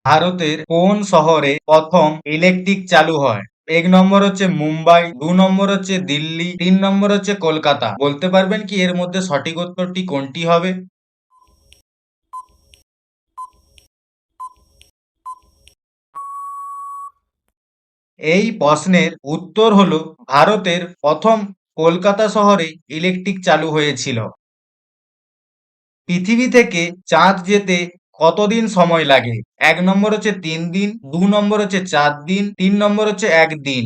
ভারতের কোন শহরে প্রথম ইলেকট্রিক চালু হয়? 1 নম্বর হচ্ছে মুম্বাই, 2 নম্বর হচ্ছে দিল্লি, 3 নম্বর হচ্ছে কলকাতা। বলতে পারবেন কি এর মধ্যে সঠিক উত্তরটি কোনটি হবে? এই প্রশ্নের উত্তর হলো ভারতের প্রথম কলকাতা শহরে ইলেকট্রিক চালু হয়েছিল। পৃথিবী থেকে চাঁদ যেতে কতদিন সময় লাগে? 1 নম্বর হচ্ছে 3 দিন, 2 নম্বর হচ্ছে 4 দিন, 3 নম্বর হচ্ছে 1 দিন।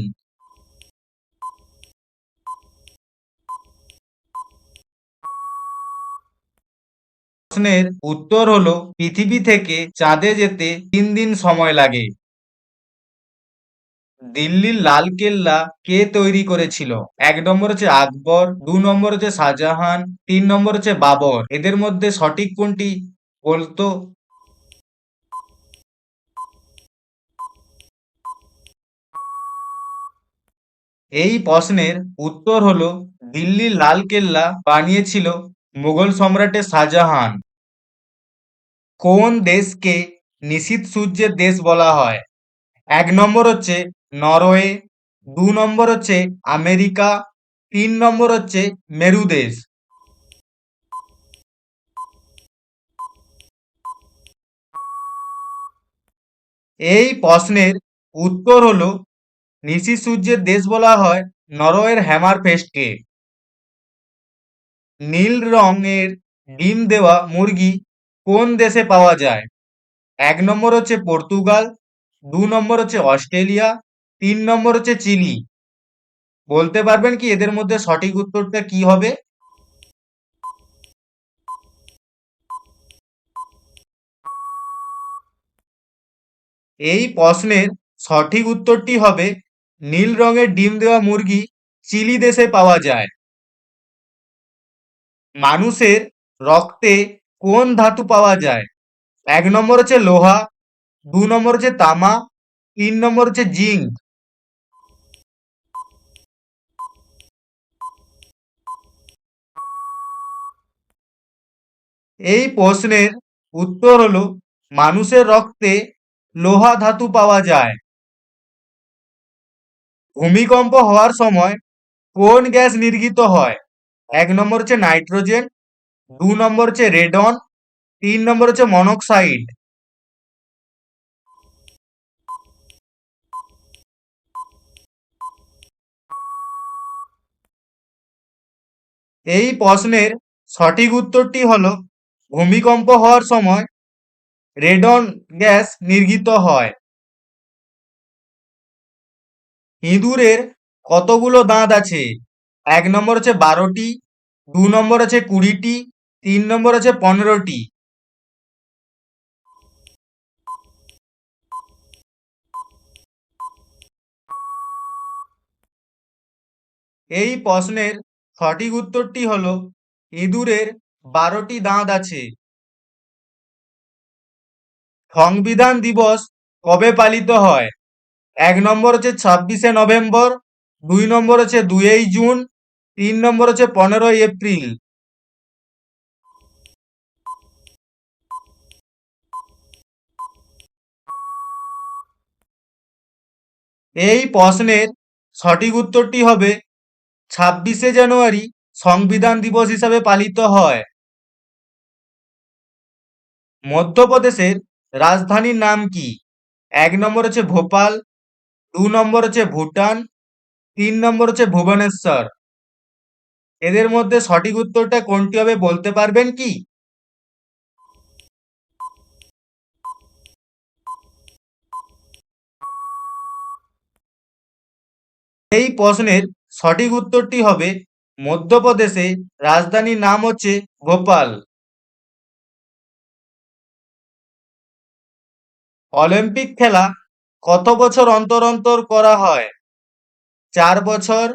প্রশ্নের উত্তর হলো পৃথিবী থেকে চাঁদে যেতে 3 দিন সময় লাগে। দিল্লির লাল কেল্লা কে তৈরি করেছিল? 1 নম্বর হচ্ছে আকবর, 2 নম্বর হচ্ছে শাহজাহান, 3 নম্বর হচ্ছে বাবর। এদের মধ্যে সঠিক কোনটি বলতো? এই প্রশ্নের উত্তর হলো দিল্লির লাল কেল্লা বানিয়েছিল মুঘল সম্রাটের শাহজাহান। কোন দেশকে নিশীথ সূর্যের দেশ বলা হয়? 1 নম্বর হচ্ছে নরওয়ে, 2 নম্বর হচ্ছে আমেরিকা, 3 নম্বর হচ্ছে মেরু দেশ। এই প্রশ্নের উত্তর হলো নিশীথ সূর্যের দেশ বলা হয় নরওয়ের হ্যামারফেস্টকে। নীল রঙের ডিম দেওয়া মুরগি কোন দেশে পাওয়া যায়? 1 নম্বর হচ্ছে পর্তুগাল, 2 নম্বর হচ্ছে অস্ট্রেলিয়া, 3 নম্বর হচ্ছে চিলি। বলতে পারবেন কি এদের মধ্যে সঠিক উত্তরটা কি হবে? এই প্রশ্নের সঠিক উত্তরটি হবে নীল রঙের ডিম দেওয়া মুরগি চিলি দেশে পাওয়া যায়। মানুষের রক্তে কোন ধাতু পাওয়া যায়? 1 নম্বর হচ্ছে লোহা, 2 নম্বর হচ্ছে তামা, 3 নম্বর হচ্ছে জিঙ্ক। এই প্রশ্নের উত্তর হলো মানুষের রক্তে লোহা ধাতু পাওয়া যায়। ভূমিকম্প হওয়ার সময় কোন গ্যাস নির্গিত হয়? 1 নম্বর হচ্ছে নাইট্রোজেন, 2 নম্বর হচ্ছে রেডন, 3 নম্বর হচ্ছে মনোক্সাইড। এই প্রশ্নের সঠিক উত্তরটি হলো ভূমিকম্প হওয়ার সময় রেডন গ্যাস নির্গিত হয়। ইঁদুরের কতগুলো দাঁত আছে? 1 নম্বর হচ্ছে 12টি, 2 নম্বর হচ্ছে 20টি, 3 নম্বর হচ্ছে 15টি। এই প্রশ্নের সঠিক উত্তরটি হলো ইঁদুরের 12টি দাঁত আছে। সংবিধান দিবস কবে পালিত হয়? 1 নম্বর হচ্ছে 26শে নভেম্বর, 2 নম্বর হচ্ছে 2ই জুন, 3 নম্বর হচ্ছে 15ই এপ্রিল। এই প্রশ্নের সঠিক উত্তরটি হবে 26শে জানুয়ারি সংবিধান দিবস হিসাবে পালিত হয়। মধ্যপ্রদেশের রাজধানীর নাম কি? 1 নম্বর হচ্ছে ভোপাল, 2 নম্বর হচ্ছে ভুটান, 3 নম্বর হচ্ছে ভুবনেশ্বর। এদের মধ্যে সঠিক উত্তরটা কোনটি হবে বলতে পারবেন কি? এই প্রশ্নের সঠিক উত্তরটি হবে মধ্যপ্রদেশে রাজধানীর নাম হচ্ছে ভোপাল। অলিম্পিক খেলা কত বছর অন্তর অন্তর করা হয়? 4 বছর,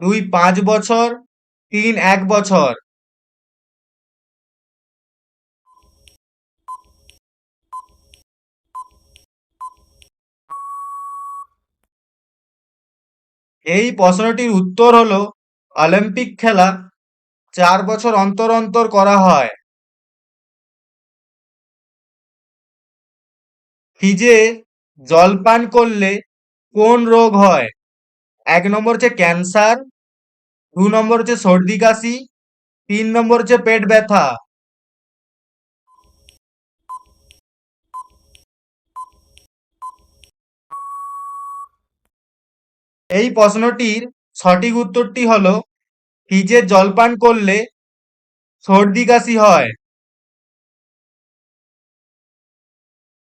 2 5 বছর, 3 1 বছর। এই প্রশ্নটির উত্তর হলো অলিম্পিক খেলা 4 বছর অন্তর অন্তর করা হয়। ফ্রিজে জল পান করলে কোন রোগ হয়? 1 নম্বর হচ্ছে ক্যান্সার, 2 নম্বর হচ্ছে সর্দি কাশি, 3 নম্বর হচ্ছে পেট ব্যথা। এই প্রশ্নটির সঠিক উত্তরটি হলো ফ্রিজে জল পান করলে সর্দি কাশি হয়।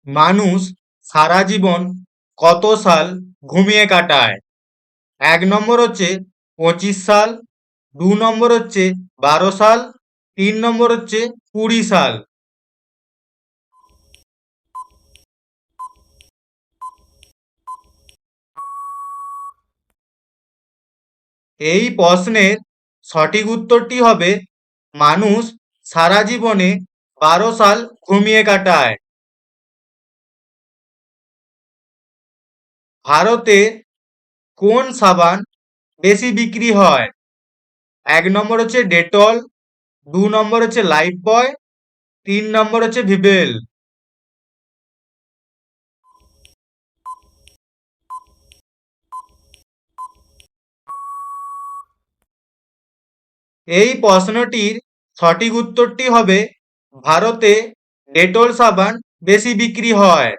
মানুষ সারা জীবন কত সাল ঘুমিয়ে কাটায়? 1 নম্বর হচ্ছে 25 সাল, 2 নম্বর হচ্ছে 12 সাল, 3 নম্বর হচ্ছে 20 সাল। এই প্রশ্নের সঠিক উত্তরটি হবে মানুষ সারা জীবনে 12 সাল ঘুমিয়ে কাটায়। ভারতে কোন সাবান বেশি বিক্রি হয়? 1 নম্বর হচ্ছে ডেটল, 2 নম্বর হচ্ছে লাইফবয়, 3 নম্বর হচ্ছে ভিবেল। এই প্রশ্নটির সঠিক উত্তরটি হবে ভারতে ডেটল সাবান বেশি বিক্রি হয়।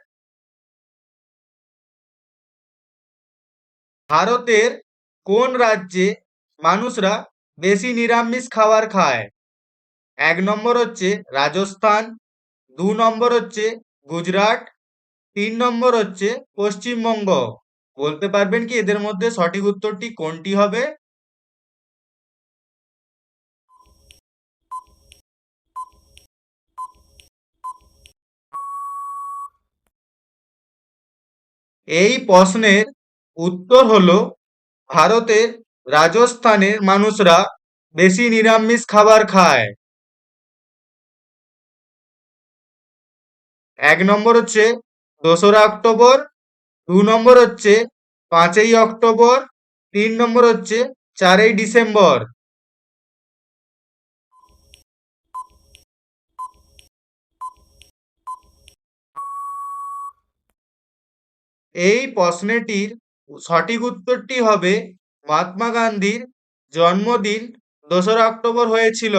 ভারতের কোন রাজ্যে মানুষরা বেশি নিরামিষ খাবার খায়? 1 নম্বর হচ্ছে রাজস্থান, 2 নম্বর হচ্ছে গুজরাট, 3 নম্বর হচ্ছে পশ্চিমবঙ্গ। বলতে পারবেন কি এদের মধ্যে সঠিক উত্তরটি কোনটি হবে? এই প্রশ্নের উত্তর হলো ভারতের রাজস্থানের মানুষরা বেশি নিরামিষ খাবার খায়। 1 নম্বর হচ্ছে 2রা অক্টোবর, 2 নম্বর হচ্ছে 5ই অক্টোবর, 3 নম্বর হচ্ছে 4ই ডিসেম্বর। এই প্রশ্নটির সঠিক উত্তরটি হবে মহাত্মা গান্ধীর জন্মদিন 2রা অক্টোবর হয়েছিল।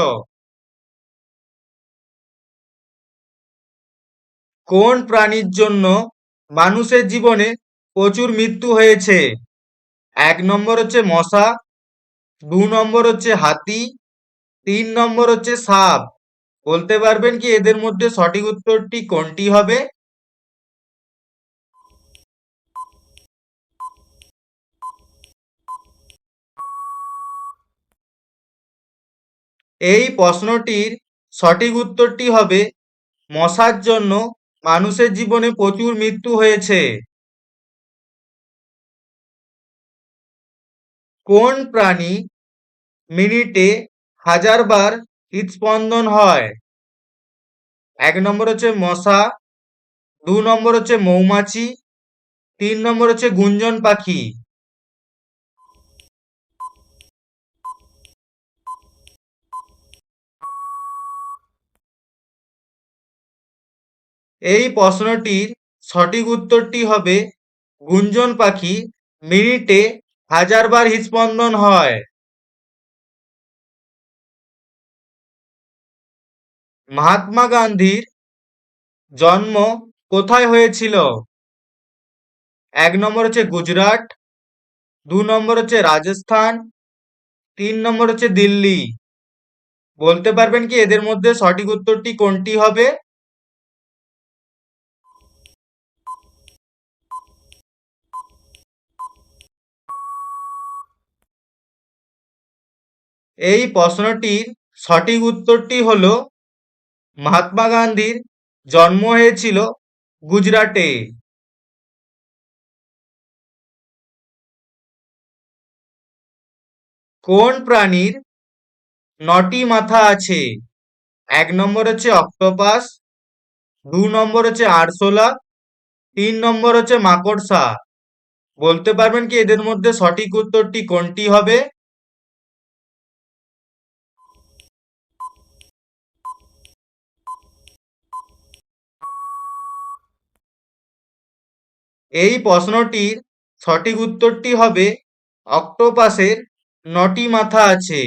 কোন প্রাণীর জন্য মানুষের জীবনে প্রচুর মৃত্যু হয়েছে? 1 নম্বর হচ্ছে মশা, 2 নম্বর হচ্ছে হাতি, 3 নম্বর হচ্ছে সাপ। বলতে পারবেন কি এদের মধ্যে সঠিক উত্তরটি কোনটি হবে? এই প্রশ্নটির সঠিক উত্তরটি হবে মশার জন্য মানুষের জীবনে প্রচুর মৃত্যু হয়েছে। কোন প্রাণী মিনিটে 1000 বার হৃদস্পন্দন হয়? 1 নম্বর হচ্ছে মশা, 2 নম্বর হচ্ছে মৌমাছি, 3 নম্বর হচ্ছে গুঞ্জন পাখি। এই প্রশ্নটির সঠিক উত্তরটি হবে গুঞ্জন পাখি মিনিটে 1000 বার হৃদস্পন্দন হয়। মহাত্মা গান্ধীর জন্ম কোথায় হয়েছিল? 1 নম্বর হচ্ছে গুজরাট, 2 নম্বর হচ্ছে রাজস্থান, 3 নম্বর হচ্ছে দিল্লি। বলতে পারবেন কি এদের মধ্যে সঠিক উত্তরটি কোনটি হবে? এই প্রশ্নটির সঠিক উত্তরটি হলো মহাত্মা গান্ধীর জন্ম হয়েছিল গুজরাটে। কোন প্রাণীর 9টি মাথা আছে? 1 নম্বর হচ্ছে অক্টোপাস, 2 নম্বর হচ্ছে আরশোলা, 3 নম্বর হচ্ছে মাকড়সা। বলতে পারবেন কি এদের মধ্যে সঠিক উত্তরটি কোনটি হবে? এই প্রশ্নটির সঠিক উত্তরটি হবে অক্টোপাসের 9টি মাথা আছে।